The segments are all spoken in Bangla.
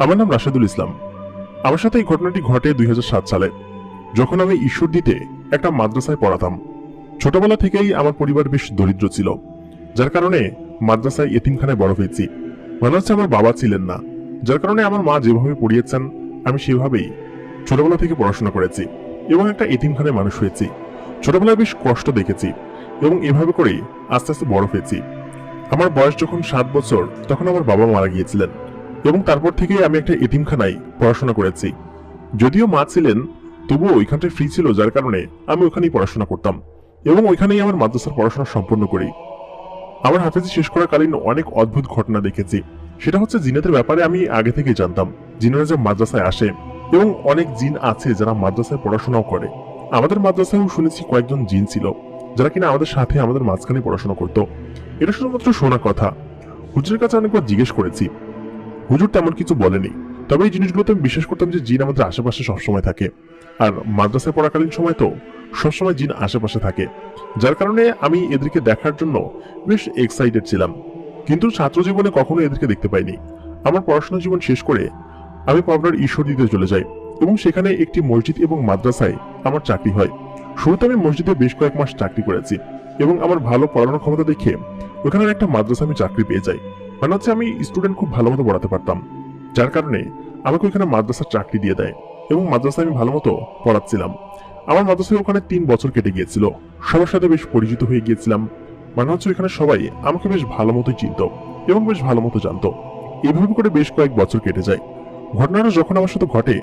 আমার নাম রাশেদুল ইসলাম। আমার সাথে এই ঘটনাটি ঘটে 2007 সালে, যখন আমি ঈশ্বরদীতে একটা মাদ্রাসায় পড়াতাম। ছোটবেলা থেকেই আমার পরিবার বেশ দরিদ্র ছিল, যার কারণে মাদ্রাসায় এতিমখানায় বড় হয়েছি। মনে হচ্ছে আমার বাবা ছিলেন না, যার কারণে আমার মা যেভাবে পড়িয়েছেন আমি সেভাবেই ছোটবেলা থেকে পড়াশোনা করেছি এবং একটা এতিমখানায় মানুষ হয়েছি। ছোটবেলায় বেশ কষ্ট দেখেছি এবং এভাবে করেই আস্তে আস্তে বড় হয়েছি। আমার বয়স যখন 7 বছর তখন আমার বাবা মারা গিয়েছিলেন এবং তারপর থেকে আমি একটা এতিমখানায় পড়াশোনা করেছি। যদিও মা ছিলেন, তবুও ওইখানটা ফ্রি ছিল, যার কারণে আমি ওখানেই পড়াশোনা করতাম এবং ওইখানেই আমার মাদ্রাসার পড়াশোনা সম্পন্ন করি। আমার হাফেজি শেষ করাকালীন অনেক অদ্ভুত ঘটনা দেখেছি। সেটা হচ্ছে জিনেদের ব্যাপারে আমি আগে থেকেই জানতাম। জিনেরা যে মাদ্রাসায় আসে এবং অনেক জিন আছে যারা মাদ্রাসায় পড়াশোনাও করে। আমাদের মাদ্রাসায়ও শুনেছি কয়েকজন জিন ছিল যারা কিনা আমাদের সাথে আমাদের মাঝখানে পড়াশোনা করতো। এটা শুধুমাত্র শোনা কথা। হুজুরের কাছে অনেকবার জিজ্ঞেস করেছি, হুজুর তেমন কিছু বলেনি। তবে এই জিনিসগুলোতে আমি বিশ্বাস করতাম যে জিন আমাদের আশেপাশে সবসময় থাকে, আর মাদ্রাসায় পড়াকালীন সময় তো সবসময় জিন আশেপাশে থাকে, যার কারণে আমি এদেরকে দেখার জন্য বেশ এক্সাইটেড ছিলাম। কিন্তু ছাত্র জীবনে কখনো এদেরকে দেখতে পাইনি। আমার পড়াশোনা জীবন শেষ করে আমি পাবনার ঈশ্বরদীতে চলে যাই এবং সেখানে একটি মসজিদ এবং মাদ্রাসায় আমার চাকরি হয়। শুরুতে আমি মসজিদে বেশ কয়েক মাস চাকরি করেছি এবং আমার ভালো পড়ানোর ক্ষমতা দেখে ওখানে একটা মাদ্রাসা আমি চাকরি পেয়ে যাই। মানে হচ্ছে আমি স্টুডেন্ট খুব ভালো মতো পড়াতে পারতাম, যার কারণে আমাকে ওখানে মাদ্রাসার চাকরি দিয়ে দেয় এবং মাদ্রাসায় আমি ভালো মতো পড়াচ্ছিলাম। আমার মাদ্রাসায় ওখানে 3 বছর কেটে গিয়েছিল। সবার সাথে বেশ পরিচিত হয়ে গিয়েছিলাম। মানে হচ্ছে ওখানে সবাই আমাকে বেশ ভালো মতোই চিনত এবং বেশ ভালো মতো জানতো। এইভাবে করে বেশ কয়েক বছর কেটে যায়। ঘটনাটা যখন আমার সাথে ঘটে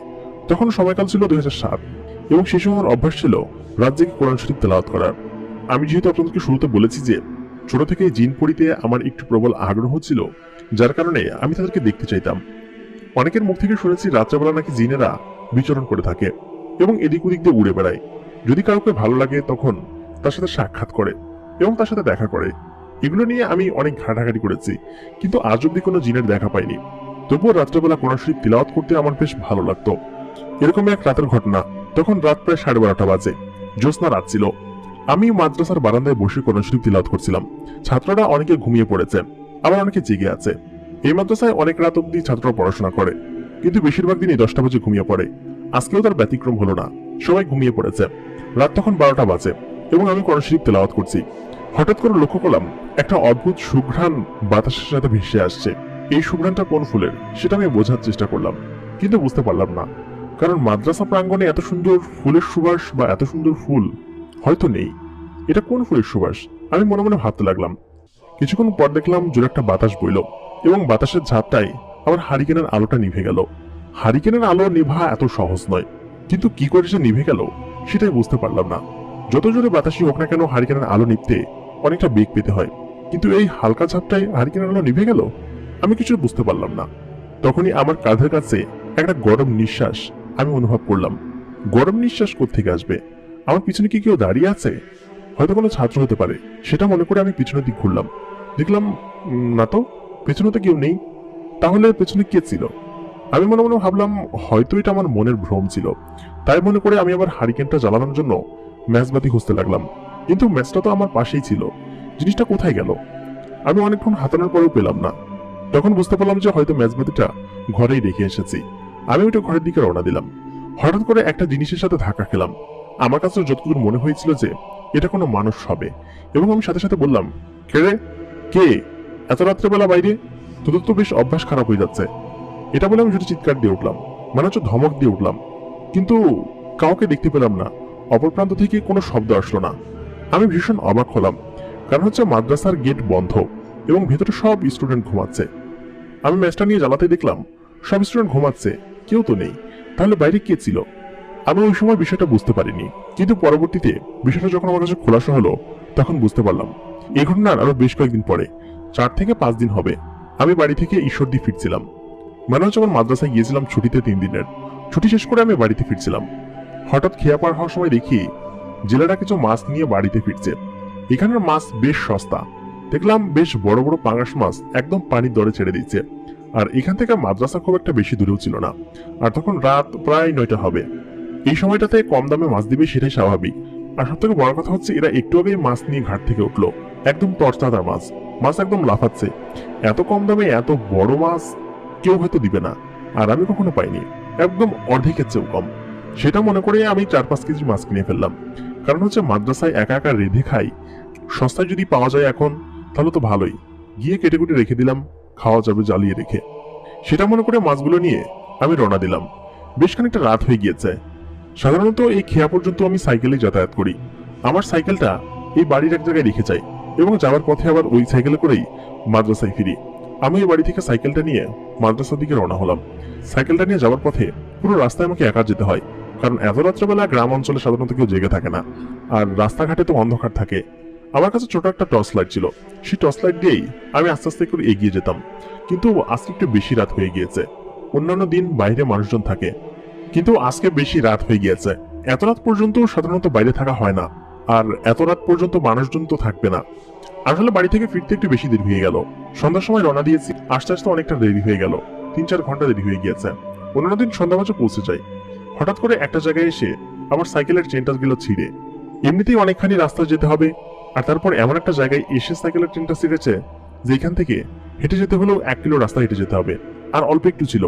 তখন সময়কাল ছিল 2007 এবং সেই সময় আমার অভ্যাস ছিল রাত জেগে কোরআন শরীফ তেলাওয়াত করার। আমি যেহেতু আপনাদেরকে শুরুতে বলেছি যে ছোট থেকে জিন পড়িতে আমার একটু প্রবল আগ্রহ ছিল, যার কারণে আমি তাদেরকে দেখতে চাইতাম। অনেকের মুখ থেকে শুনেছি রাত্রেবেলা নাকি জিনেরা বিচরণ করে থাকে এবং এদিক ওদিক দিয়ে উড়ে বেড়ায়। যদি কাউকে ভালো লাগে তখন তার সাথে সাক্ষাৎ করে এবং তার সাথে দেখা করে। এগুলো নিয়ে আমি অনেক ঘাটাঘাটি করেছি, কিন্তু আজ অব্দি কোনো জিনের দেখা পাইনি। তবুও রাত্রেবেলা কোরআন শরীফ তিলাওয়াত করতে আমার বেশ ভালো লাগতো। এরকমই এক রাতের ঘটনা। তখন রাত প্রায় 12:30 বাজে, জ্যোৎস্না রাত ছিল। আমি মাদ্রাসার বারান্দায় বসে কোরআন শরীফ তিলাওয়াত করছিলাম। ছাত্ররা অনেকে ঘুমিয়ে পড়েছে, আবার অনেকে জেগে আছে। এই মাদ্রাসায় অনেক রাত অব্দি ছাত্ররা পড়াশোনা করে, কিন্তু বেশিরভাগ দিনই 10টা বাজে ঘুমিয়ে পড়ে। আজকেও তার ব্যতিক্রম হলো না, সবাই ঘুমিয়ে পড়েছে। রাত তখন 12টা বাজে এবং আমি কোরআন শরীফ তেলাওয়াত করছি। হঠাৎ করে লক্ষ্য করলাম একটা অদ্ভুত সুঘ্রাণ বাতাসের সাথে ভেসে আসছে। এই সুঘ্রাণটা কোন ফুলের সেটা আমি বোঝার চেষ্টা করলাম, কিন্তু বুঝতে পারলাম না, কারণ মাদ্রাসা প্রাঙ্গণে এত সুন্দর ফুলের সুবাস বা এত সুন্দর ফুল হয়তো নেই। এটা কোন ফুলের সুবাস আমি মনে মনে ভাবতে লাগলাম। কিছুক্ষণ পর দেখলাম জোরে একটা বাতাস বইল এবং বাতাসের ঝাপটায় আমার হারিকেনের আলোটা নিভে গেল। হারিকেনের আলো নিভা এত সহজ নয়, কিন্তু কি করে সে নিভে গেল সেটাই বুঝতে পারলাম না। যত জোরে বাতাসই হোক না কেন হারিকেনের আলো নিভতে অনেকটা বেগ পেতে হয়, কিন্তু এই হালকা ঝাপটায় হারিকেনের আলো নিভে গেল। আমি কিছু বুঝতে পারলাম না। তখনই আমার কাঁধের কাছে একটা গরম নিঃশ্বাস আমি অনুভব করলাম। গরম নিঃশ্বাস কোত্থেকে আসবে? আমার পিছনে কি কেউ দাঁড়িয়ে আছে? হয়তো কোনো ছাত্র হতে পারে, সেটা মনে করে আমি পিছনের দিক ঘুরলাম। দেখলাম না তো, পেছনে তো কেউ নেই। তাহলে পেছনে কে ছিল? আমি মনে মনে ভাবলাম হয়তো এটা আমার মনের ভ্রম ছিল। তাই মনে করে আমি আবার হারিকেনটা জ্বালানোর জন্য ম্যাচবাতি খুঁজতে লাগলাম, কিন্তু ম্যাচটা তো আমার পাশেই ছিল। জিনিসটা কোথায় গেল? আমি অনেকক্ষণ হাতানোর পরেও পেলাম না। তখন বুঝতে পারলাম যে হয়তো ম্যাচবাতিটা ঘরেই রেখে এসেছি। আমি ওইটা ঘরের দিকে রওনা দিলাম। হঠাৎ করে একটা জিনিসের সাথে ধাক্কা খেলাম। আমার কাছে যতদূর মনে হয়েছিল যে এটা কোনো মানুষ হবে, এবং আমি সাথে সাথে বললাম, কে রে? কে এত রাত্রেবেলা বাইরে? তোদের তো বেশ অভ্যাস খারাপ হয়ে যাচ্ছে। এটা বলে আমি শুধু চিৎকার দিয়ে উঠলাম, মানে হচ্ছে ধমক দিয়ে উঠলাম, কিন্তু কাউকে দেখতে পেলাম না। অপর প্রান্ত থেকে কোনো শব্দ আসলো না। আমি ভীষণ অবাক হলাম, কারণ হচ্ছে মাদ্রাসার গেট বন্ধ এবং ভেতরে সব স্টুডেন্ট ঘুমাচ্ছে। আমি ম্যাচটা নিয়ে জ্বালাতে দেখলাম সব স্টুডেন্ট ঘুমাচ্ছে, কেউ তো নেই। তাহলে বাইরে কে ছিল? আমি ওই সময় বিষয়টা বুঝতে পারিনি, কিন্তু পরবর্তীতে বিষয়টা যখন আমার কাছে খোলাসা হলো তখন বুঝতে পারলাম। এই ঘটনার আরো বেশ কয়েকদিন পরে, 4 থেকে 5 দিন হবে, আমি বাড়ি থেকে ঈশ্বরদী ফিরছিলাম। মানে হচ্ছে আমার মাদ্রাসায় গিয়েছিলাম ছুটিতে 3 দিনের। ছুটি শেষ করে আমি বাড়িতে ফিরছিলাম। হঠাৎ খেয়া পার হওয়ার সময় দেখি জেলেরা কিছু মাছ নিয়ে বাড়িতে ফিরছে। এখানের মাছ বেশ সস্তা। দেখলাম বেশ বড় বড় পাঙাশ মাছ একদম পানির দরে ছেড়ে দিচ্ছে। আর এখান থেকে মাদ্রাসা খুব একটা বেশি দূরেও ছিল না। আর তখন রাত প্রায় 9টা হবে। এই সময়টাতে কম দামে মাছ দিবে সেটাই স্বাভাবিক। আর সব থেকে বড় কথা হচ্ছে এরা একটু আগেই মাছ নিয়ে ঘাট থেকে উঠলো। একদম তরতাজা মাছ, মাছ একদম লাফাচ্ছে। এত কম দামে এত বড় মাছ কেউ হয়তো দিবে না, আর আমি কখনো পাইনি, একদম অর্ধেকের চেয়েও কম। সেটা মনে করে আমি 4-5 কেজি মাছ কিনে ফেললাম। কারণ হচ্ছে মাদ্রাসায় একা একা রেঁধে খাই, সস্তায় যদি পাওয়া যায় এখন তাহলে তো ভালোই। গিয়ে কেটে কুটে রেখে দিলাম, খাওয়া যাবে জ্বালিয়ে রেখে। সেটা মনে করে মাছগুলো নিয়ে আমি রওনা দিলাম। বেশ খানিকটা রাত হয়ে গিয়েছে। সাধারণত এই খেয়া পর্যন্ত আমি সাইকেলে যাতায়াত করি। আমার সাইকেলটা এই বাড়ির এক জায়গায় রেখে যাই এবং যাওয়ার পথে আবার ওই সাইকেলে করেই মাদ্রাসায় ফিরি। আমি এই বাড়ি থেকে সাইকেলটা নিয়ে মাদ্রাসার দিকে রওনা হলাম। সাইকেলটা নিয়ে যাওয়ার পথে পুরো রাস্তায় আমাকে একা যেতে হয়, কারণ এত রাত্রেবেলা গ্রাম অঞ্চলে সাধারণত কেউ জেগে থাকে না, আর রাস্তাঘাটে তো অন্ধকার থাকে। আমার কাছে ছোট একটা টর্চ লাইট ছিল, সেই টর্চ লাইট দিয়েই আমি আস্তে আস্তে করে এগিয়ে যেতাম। কিন্তু আজকে একটু বেশি রাত হয়ে গিয়েছে। অন্যান্য দিন বাইরে মানুষজন থাকে, কিন্তু আজকে বেশি রাত হয়ে গিয়েছে। এত রাত পর্যন্ত সাধারণত বাইরে থাকা হয় না, আর এত রাত পর্যন্ত মানুষজন তো থাকবে না। আসলে বাড়ি থেকে ফিরতে একটু বেশি দেরি হয়ে গেল। সন্ধ্যার সময় রওনা দিয়েছি, আস্তে আস্তে অনেকটা দেরি হয়ে গেল, 3-4 ঘন্টা দেরি হয়ে গিয়েছে। অন্যান্য দিন সন্ধ্যা বাজে পৌঁছে যাই। হঠাৎ করে একটা জায়গায় এসে আমার সাইকেলের চেনটা গেল ছিঁড়ে। এমনিতেই অনেকখানি রাস্তা যেতে হবে, আর তারপর এমন একটা জায়গায় এসে সাইকেলের চেনটা ছিঁড়েছে যেখান থেকে হেঁটে যেতে হলেও 1 কিলো রাস্তা হেঁটে যেতে হবে, আর অল্প একটু ছিল।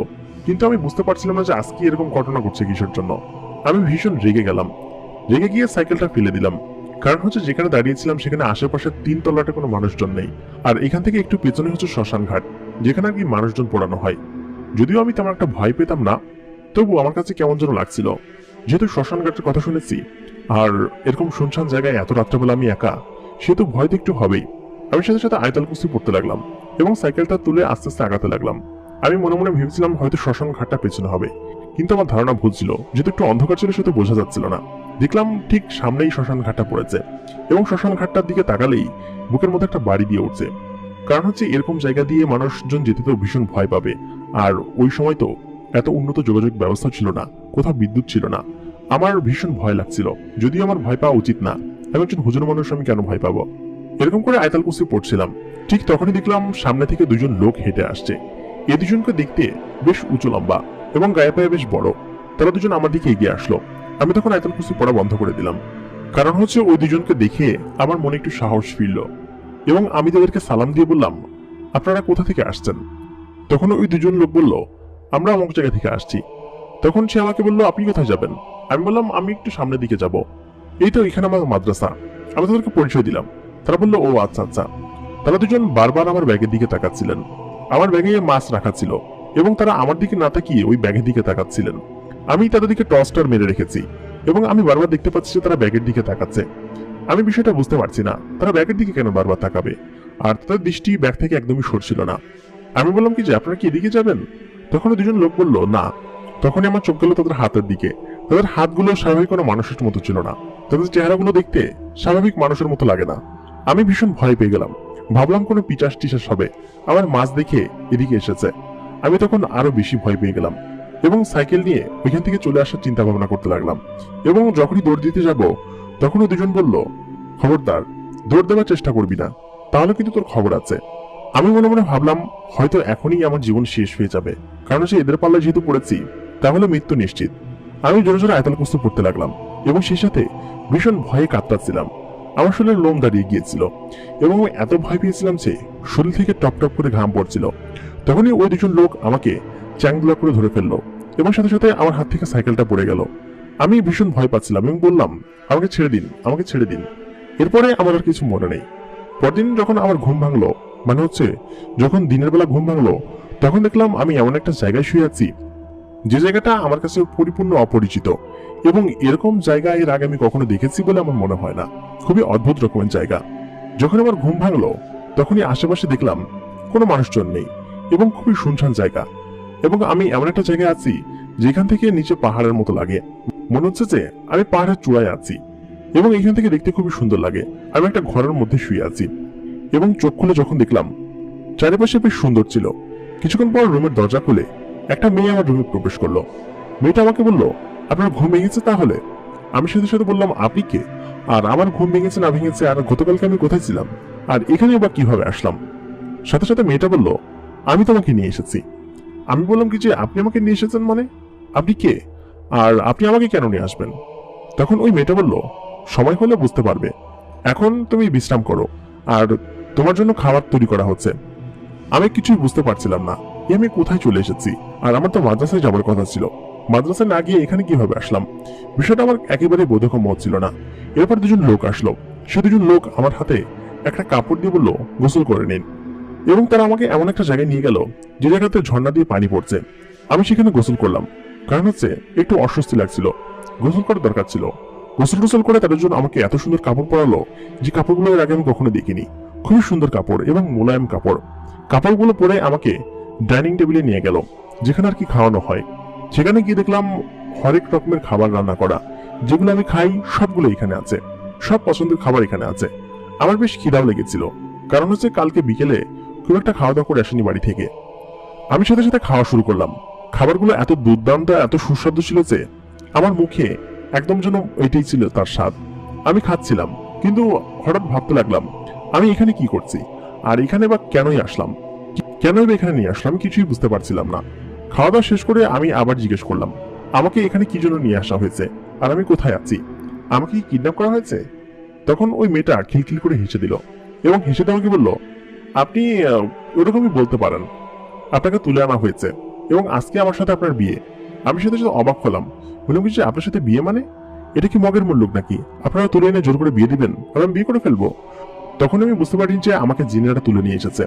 কিন্তু আমি বুঝতে পারছিলাম না যে আজকে এরকম ঘটনা ঘটছে কিসের জন্য। আমি ভীষণ রেগে গেলাম। রেগে গিয়ে সাইকেলটা ফেলে দিলাম। কারণ হচ্ছে যেখানে দাঁড়িয়েছিলাম সেখানে আশেপাশে 3 তলাতে কোনো মানুষজন নেই, আর এখান থেকে একটু পেছনে হচ্ছে শ্মশান ঘাট, যেখানে আর কি মানুষজন পোড়ানো হয়। যদিও আমি তেমন একটা ভয় পেতাম না, তবু আমার কাছে কেমন যেন লাগছিল। যেহেতু শ্মশান ঘাটের কথা শুনেছি, আর এরকম শুনশান জায়গায় এত রাত্রেবেলা আমি একা, সেহেতু ভয় তো একটু হবেই। আমি সাথে সাথে আয়তাল কুস্তি পড়তে লাগলাম এবং সাইকেলটা তুলে আস্তে আস্তে আগাতে লাগলাম। আমি মনে মনে ভেবেছিলাম হয়তো শ্মশান ঘাটটা পেছনে হবে, কিন্তু আমার ধারণা ভুল ছিল। যেহেতু একটু অন্ধকার ছিল সেহেতু বোঝা যাচ্ছিল না। দেখলাম ঠিক সামনেই শ্মশান ঘাটটা পড়েছে, এবং শ্মশান ঘাটটার দিকে তাকালেই বুকের মধ্যে একটা বাড়ি দিয়ে উঠছে। কারণ হচ্ছে এরকম জায়গা দিয়ে মানুষজন যেতে তো ভীষণ ভয় পাবে, আর ওই সময় তো এত উন্নত যোগাযোগ ব্যবস্থা ছিল না, কোথাও বিদ্যুৎ ছিল না। আমার ভীষণ ভয় লাগছিল, যদিও আমার ভয় পাওয়া উচিত না। আমি একজন হুজুর মানুষ, আমি কেন ভয় পাবো? এরকম করে আয়তাল কুস্তি পড়ছিলাম, ঠিক তখনই দেখলাম সামনে থেকে 2জন লোক হেঁটে আসছে। এই 2জনকে দেখতে বেশ উঁচু লম্বা এবং গায়ে পায়ে বেশ বড়। তারা 2জন আমার দিকে এগিয়ে আসলো। আমি তখন আয়তাল কুস্তি পড়া বন্ধ করে দিলাম, কারণ হচ্ছে ওই 2জনকে দেখে আমার মনে একটু সাহস ফিরল, এবং আমি তাদেরকে সালাম দিয়ে বললাম, আপনারা কোথা থেকে আসছেন? তখন ওই 2জন লোক বলল, আমরা অমুক জায়গা থেকে আসছি। তখন সে আমাকে বলল, আপনি কোথায় যাবেন? আমি বললাম, আমি একটু সামনের দিকে যাব, এই তো এখানে আমার মাদ্রাসা। আমি তাদেরকে পরিচয় দিলাম। তারা বলল, ও আচ্ছা আচ্ছা। তারা 2জন বারবার আমার ব্যাগের দিকে তাকাচ্ছিলেন। আমার ব্যাগে মাছ রাখা ছিল, এবং তারা আমার দিকে না তাকিয়ে ওই ব্যাগের দিকে তাকাচ্ছিলেন। আমি তাদের দিকে টর্চটার মেরে রেখেছি, এবং আমি বারবার দেখতে পাচ্ছি যে তারা ব্যাগের দিকে তাকাচ্ছে। আমি বিষয়টা বুঝতে পারছি না, তারা ব্যাগের দিকে কেন বারবার তাকাবে, আর তাদের দৃষ্টি ব্যাগ থেকে একদমই সরছিল না। আমি বললাম কি যে, আপনারা কি এদিকে যাবেন? তখন 2জন লোক বলল, না। তখনই আমার চোখ গেল তাদের হাতের দিকে। তাদের হাতগুলো স্বাভাবিক কোনো মানুষের মতো ছিল না, তাদের চেহারাগুলো দেখতে স্বাভাবিক মানুষের মতো লাগে না। আমি ভীষণ ভয় পেয়ে গেলাম, ভাবলাম কোনো পিচাস টিচাস হবে, আমার মাছ দেখে এদিকে এসেছে। আমি তখন আরো বেশি ভয় পেয়ে গেলাম, এবং সাইকেল নিয়ে ওইখান থেকে চলে আসার চিন্তা ভাবনা করতে লাগলাম। এবং যখনই দৌড় দিতে যাব, তখন 2জন বলল, খবরদার দৌড় দেওয়ার চেষ্টা করবি না, তাহলে কিন্তু তোর খবর আছে। আমি মনে মনে ভাবলাম, হয়তো এখনই আমার জীবন শেষ হয়ে যাবে, কারণ সে এদের পাল্লায় যেহেতু পড়েছি, তাহলে মৃত্যু নিশ্চিত। আমি জোরে জোরে আয়তাল কুস্তি পড়তে লাগলাম, এবং সেই সাথে ভীষণ ভয়ে কাঁপতাছিলাম। আমার শরীরের লোম দাঁড়িয়ে গিয়েছিল, এবং আমি এত ভয় পেয়েছিলাম যে শরীর থেকে টপ টপ করে ঘাম পড়ছিল। তখনই ওই 2জন লোক আমাকে চ্যাংদোলা করে ধরে ফেললো, এবং সাথে সাথে আমার হাত থেকে সাইকেলটা পড়ে গেল। আমি ভীষণ ভয় পাচ্ছিলাম এবং বললাম, আমাকে ছেড়ে দিন, আমাকে ছেড়ে দিন। এরপরে আমার আর কিছু মনে নেই। পরদিন যখন আমার ঘুম ভাঙলো, মানে হচ্ছে যখন দিনের বেলা ঘুম ভাঙলো, তখন দেখলাম আমি এমন একটা জায়গায় শুয়ে আছি যে জায়গাটা আমার কাছে পরিপূর্ণ অপরিচিত, এবং এরকম জায়গা এর আগে আমি কখনো দেখেছি বলে আমার মনে হয় না। খুবই অদ্ভুত রকমের জায়গা। যখন আমার ঘুম ভাঙলো, তখনই আশেপাশে দেখলাম কোনো মানুষজন নেই, এবং খুবই শুনশান জায়গা, এবং আমি এমন একটা জায়গায় আছি যেখান থেকে নিচে পাহাড়ের মতো লাগে। মনে হচ্ছে যে আমি পাহাড়ের চূড়ায় আছি, এবং এখান থেকে দেখতে খুবই সুন্দর লাগে। আমি একটা ঘরের মধ্যে শুয়ে আছি, এবং চোখ খুলে যখন দেখলাম চারিপাশে বেশ সুন্দর ছিল। কিছুক্ষণ পর রুমের দরজা খুলে একটা মেয়ে আমার রুমে প্রবেশ করলো। মেয়েটা আমাকে বলল, আপনার ঘুম ভেঙেছে তাহলে? আমি সাথে সাথে বললাম, আপনি কে? আর আমার ঘুম ভেঙেছে না ভেঙেছে, আর গতকালকে আমি কোথায় ছিলাম, আর এখানে বা কিভাবে আসলাম? সাথে সাথে মেয়েটা বলল, আমি তোমাকে নিয়ে এসেছি। আমি বললাম কি যে, আপনি আমাকে নিয়ে এসেছেন মানে? আপনি কে, আর আপনি আমাকে কেন নিয়ে আসবেন? তখন ওই মেয়েটা বলল, সময় হলে বুঝতে পারবে, এখন তুমি বিশ্রাম করো, আর তোমার জন্য খাবার তৈরি করা হচ্ছে। আমি কিছুই বুঝতে পারছিলাম না, আমি কোথায় চলে এসেছি। আর আমার তো মাদ্রাসায় যাবার কথা ছিল, মাদ্রাসায় না গিয়ে এখানে কিভাবে আসলাম? বিষয়টা আমার একেবারে বোধগম্য হচ্ছিল না। এরপর দুজন লোক আসলো। সে দুজন লোক আমার হাতে একটা কাপড় দিয়ে বললো গোসল করে নিন, এবং তারা আমাকে এমন একটা জায়গায় নিয়ে গেল যে জায়গাতে ঝর্ণা দিয়ে পানি পড়ছে। আমি সেখানে গোসল করলাম, কারণ হচ্ছে একটু অস্বস্তি লাগছিল, গোসল করার দরকার ছিল। গোসল করে তাদের জন্য আমাকে এত সুন্দর কাপড় পরালো যে কাপড়গুলো এর আগে আমি কখনো দেখিনি। খুবই সুন্দর কাপড় এবং মোলায়েম কাপড়। কাপড়গুলো পরে আমাকে ডাইনিং টেবিলে নিয়ে গেল, যেখানে আর কি খাওয়ানো হয়। সেখানে গিয়ে দেখলাম হরেক রকমের খাবার রান্না করা, যেগুলো আমি খাই সবগুলো এখানে আছে, সব পছন্দের খাবার এখানে আছে। আমার বেশ খিদাও লেগেছিল, কারণ হচ্ছে কালকে বিকেলে খুব একটা খাওয়া দাওয়া করে আসেনি বাড়ি থেকে। আমি সাথে সাথে খাওয়া শুরু করলাম। খাবারগুলো এত দুর্দান্ত, এত সুস্বাদু ছিল যে আমার মুখে একদম যেন এটাই ছিল তার স্বাদ। আমি খাচ্ছিলাম, কিন্তু হঠাৎ ভাবতে লাগলাম আমি এখানে কি করছি, আর এখানে বা কেনই আসলাম, কেনই বা এখানে নিয়ে আসলাম, কিছুই বুঝতে পারছিলাম না। খাওয়া দাওয়া শেষ করে আমি আবার জিজ্ঞেস করলাম আমাকে এখানে কি জন্য নিয়ে আসা হয়েছে, আর আমি কোথায় আছি, আমাকে কি কিডন্যাপ করা হয়েছে? তখন ওই মেয়েটা খিলখিল করে হেসে দিল, এবং হেসে আমাকে বলল, আপনি ওরকমই বলতে পারেন, আপনাকে তুলে আনা হয়েছে এবং আজকে আমার সাথে আপনার বিয়ে। আমি সাথে সাথে অবাক হলাম, বললাম কি যে আপনার সাথে বিয়ে মানে? এটা কি মগের মুল্লুক নাকি? আপনারা তুলে এনে জোর করে বিয়ে দিবেন আর আমি বিয়ে করে ফেলবো? তখন আমি বুঝতে পারি যে আমাকে জিনেরা তুলে নিয়ে এসেছে,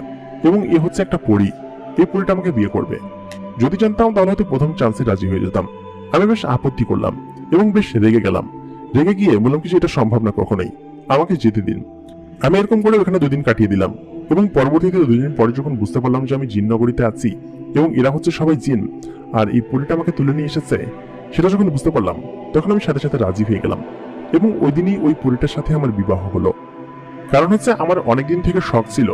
এবং এ হচ্ছে একটা পরী। এই পরীটা আমাকে বিয়ে করবে। যদি জানতাম তাহলে হয়তো প্রথম চান্সে রাজি হয়ে যেতাম। আমি বেশ আপত্তি করলাম এবং বেশ রেগে গেলাম। রেগে গিয়ে বললাম কি যে এটা সম্ভব না কখনোই, আমাকে যেতে দিন। আমি এরকম করে ওখানে 2 দিন কাটিয়ে দিলাম, এবং পরবর্তীতে 2 দিন পরে যখন বুঝতে পারলাম যে আমি জিন নগরীতে আছি এবং এরা হচ্ছে সবাই জিন, আর এই পরীটা আমাকে তুলে নিয়ে এসেছে, সেটা যখন বুঝতে পারলাম তখন আমি সাথে সাথে রাজি হয়ে গেলাম। এবং ওই দিনই ওই পরীটার সাথে আমার বিবাহ হলো। কারণ হচ্ছে আমার অনেকদিন থেকে শখ ছিল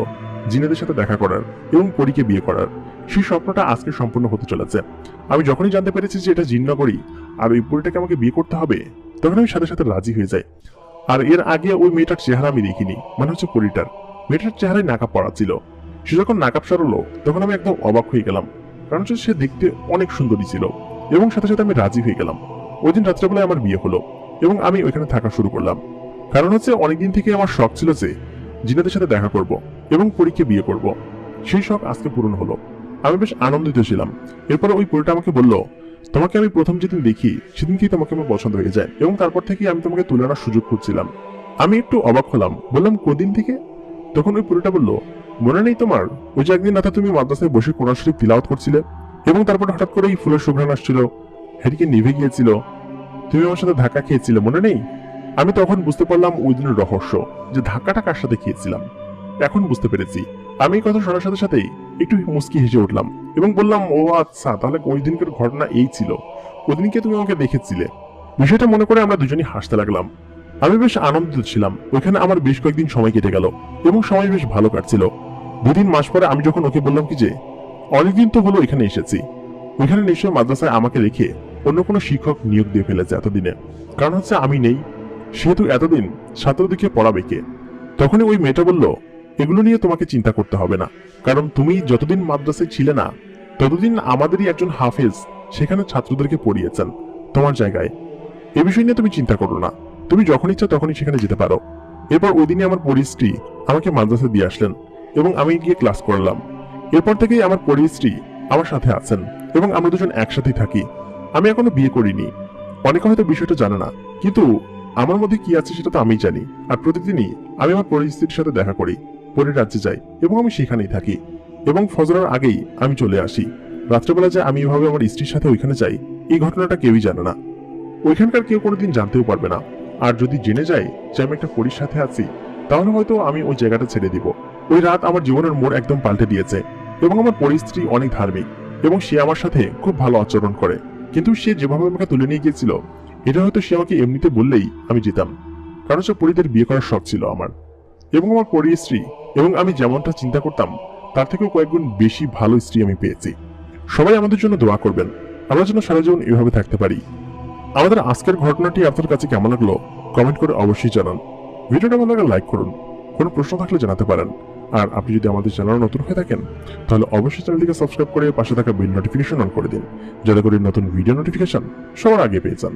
জিনেদের সাথে দেখা করার এবং পরীকে বিয়ে করার। সেই স্বপ্নটা আজকে সম্পূর্ণ হতে চলেছে। আমি যখনই জানতে পেরেছি যে এটা জিন নগরী আর ওই পরীটাকে আমাকে বিয়ে করতে হবে, তখন আমি সাথে সাথে রাজি হয়ে যাই। আর এর আগে ওই মেয়েটার চেহারা আমি দেখিনি, মানে হচ্ছে পরীটার। মেয়েটার চেহারায় নাকাব পরা ছিল। সে যখন নাকাব সরালো তখন আমি একদম অবাক হয়ে গেলাম, কারণ হচ্ছে সে দেখতে অনেক সুন্দরী ছিল, এবং সাথে সাথে আমি রাজি হয়ে গেলাম। ওই দিন রাত্রেবেলায় আমার বিয়ে হলো এবং আমি ওইখানে থাকা শুরু করলাম। কারণ হচ্ছে অনেকদিন থেকে আমার শখ ছিল যে জিনাদের সাথে দেখা করব এবং পরীকে বিয়ে করব। সেই শখ আজকে পূরণ হলো। আমি বেশ আনন্দিত ছিলাম। এরপরে ওই পরীটা আমাকে বলল, তোমাকে আমি প্রথম যেদিন দেখি সেদিনকেই তোমাকে আমার পছন্দ হয়ে যায়, এবং তারপর থেকেই আমি তোমাকে তুলে আনার সুযোগ খুঁজছিলাম। আমি একটু অবাক হলাম, বললাম কদিন থেকে? তখন ওই পরীটা বলল, মনে নেই তোমার ওই যে একদিন রাতে তুমি মাদ্রাসায় বসে কোরআন শরীফ তিলাওয়াত করছিলে, এবং তারপরে হঠাৎ করে এই ফুলের সুঘ্রাণ আসছিল, হেরিকে নিভে গিয়েছিল, তুমি আমার সাথে ধাক্কা খেয়েছিলে, মনে নেই? আমি তখন বুঝতে পারলাম ওই দিনের রহস্য, যে ধাক্কাটা কার সাথে খেয়েছিলাম। এখন বুঝতে পেরেছি। আমি এই কথা শোনার সাথে সাথেই একটু মুচকি হেসে উঠলাম এবং বললাম, ও আচ্ছা, তাহলে ওই দিনকার ঘটনা এই ছিল, ওদিনকে তুমি আমাকে দেখেছিলে। বিষয়টা মনে করে আমরা দুজনই হাসতে লাগলাম। আমি বেশ আনন্দিত ছিলাম। ওইখানে আমার বেশ কয়েকদিন সময় কেটে গেল এবং সময় বেশ ভালো কাটছিল। 2 মাস পরে আমি যখন ওকে বললাম কি যে অনেকদিন তো হলো এখানে এসেছি, ওইখানে নিশ্চয়ই মাদ্রাসায় আমাকে রেখে অন্য কোনো শিক্ষক নিয়োগ দিয়ে ফেলেছে এতদিনে, কারণ হচ্ছে আমি নেই, সেহেতু এতদিন ছাত্রদেরকে পড়াবে কে? তখনই ওই মেয়েটা বলল, এগুলো নিয়ে তোমাকে চিন্তা করতে হবে না, কারণ তুমি যতদিন মাদ্রাসায় ছিলে না ততদিন আমাদেরই একজন হাফেজ সেখানে ছাত্রদেরকে পড়িয়েছেন তোমার জায়গায়। এ বিষয় নিয়ে তুমি চিন্তা করো না, তুমি যখন ইচ্ছা তখনই সেখানে যেতে পারো। এরপর ওই দিনই আমার পরিস্ত্রী আমাকে মাদ্রাসায় দিয়ে আসলেন এবং আমি গিয়ে ক্লাস করলাম। এরপর থেকেই আমার পরিস্ত্রী আমার সাথে আছেন এবং আমরা দুজন একসাথেই থাকি। আমি এখনো বিয়ে করিনি। অনেকে হয়তো বিষয়টা জানে না, কিন্তু আমার মধ্যে কি আছে সেটা তো আমিই জানি। আর প্রতিদিনই আমি আমার পরিস্থিতির সাথে দেখা করি, পরের রাজ্যে যাই এবং আমি সেখানেই থাকি, এবং ফজরের আগেই আমি চলে আসি। রাত্রেবেলা যে আমি এভাবে আমার স্ত্রীর সাথে ওইখানে যাই, এই ঘটনাটা কেউই জানে না। ওইখানকার কেউ কোনোদিন জানতেও পারবে না। আর যদি জেনে যায় যে আমি একটা পরীর সাথে আছি, তাহলে হয়তো আমি ওই জায়গাটা ছেড়ে দিব। ওই রাত আমার জীবনের মোড় একদম পাল্টে দিয়েছে, এবং আমার পরিস্ত্রী অনেক ধার্মিক এবং সে আমার সাথে খুব ভালো আচরণ করে। কিন্তু সে যেভাবে আমাকে তুলে নিয়ে গিয়েছিল, এটা হয়তো সে আমাকে এমনিতে বললেই আমি যেতাম, কারণ সে পরীদের বিয়ে করার শখ ছিল আমার। এবং আমার পরিস্ত্রী এবং আমি যেমনটা চিন্তা করতাম তার থেকেও কয়েকগুণ বেশি ভালো স্ত্রী আমি পেয়েছি। সবাই আমাদের জন্য দোয়া করবেন, আমরা যেন সারা জীবন এভাবে থাকতে পারি। আমাদের আজকের ঘটনাটি আপনার কাছে কেমন লাগলো কমেন্ট করে অবশ্যই জানান। ভিডিওটা ভালো লাগলে লাইক করুন, কোনো প্রশ্ন থাকলে জানাতে পারেন। আর আপনি যদি আমাদের চ্যানেলে নতুন হয়ে থাকেন তাহলে অবশ্যই চ্যানেলটিকে সাবস্ক্রাইব করে পাশে থাকা বেল নোটিফিকেশন অন করে দিন, যাতে করে নতুন ভিডিও নোটিফিকেশন সবার আগে পেয়ে যান।